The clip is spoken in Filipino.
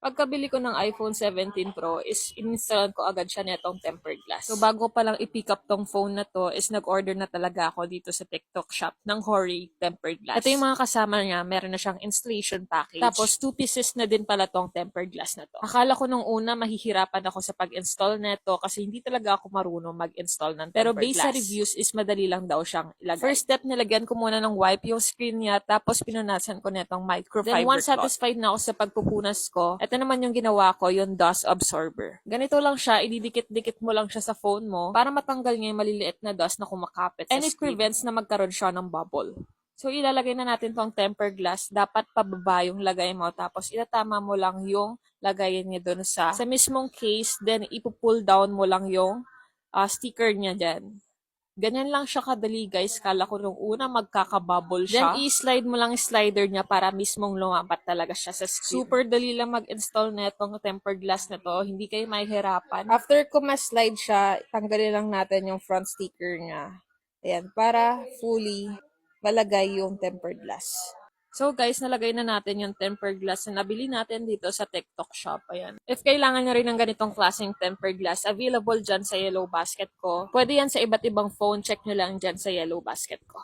Pagkabili ko ng iPhone 17 Pro is ininstallahan ko agad siya netong tempered glass. So bago pa lang i-pick up tong phone na to is nag-order na talaga ako dito sa TikTok shop ng Hori tempered glass. Ito yung mga kasama niya, meron na siyang installation package. Tapos 2 pieces na din pala tong tempered glass na to. Akala ko nung una mahihirapan ako sa pag-install neto kasi hindi talaga ako marunong mag-install ng tempered glass. Pero based sa reviews is madali lang daw siyang ilagay. First step, nilagyan ko muna ng wipe yung screen niya tapos pinunasan ko netong microfiber cloth. Then once satisfied na ako sa pagpupunas ko, ito naman yung ginawa ko, yung dust absorber. Ganito lang siya, ididikit-dikit mo lang siya sa phone mo para matanggal niya yung maliliit na dust na kumakapit sa screen. And it prevents na magkaroon siya ng bubble. So ilalagay na natin tong tempered glass. Dapat pababa yung lagay mo tapos itatama mo lang yung lagayan niya doon sa mismong case. Then ipupull down mo lang yung sticker niya dyan. Ganyan lang siya kadali guys. Kala ko nung una magkakabubble siya. Then i-slide mo lang yung slider niya para mismong lumapat talaga siya sa screen. Super dali lang mag-install netong tempered glass na to. Hindi kayo mahihirapan. After ko ma-slide siya, tanggalin lang natin yung front sticker niya. Ayan, para fully malagay yung tempered glass. So guys, nalagay na natin yung tempered glass na nabili natin dito sa TikTok shop. Ayan. If kailangan nyo rin ng ganitong klaseng tempered glass, available dyan sa yellow basket ko. Pwede yan sa iba't ibang phone. Check nyo lang dyan sa yellow basket ko.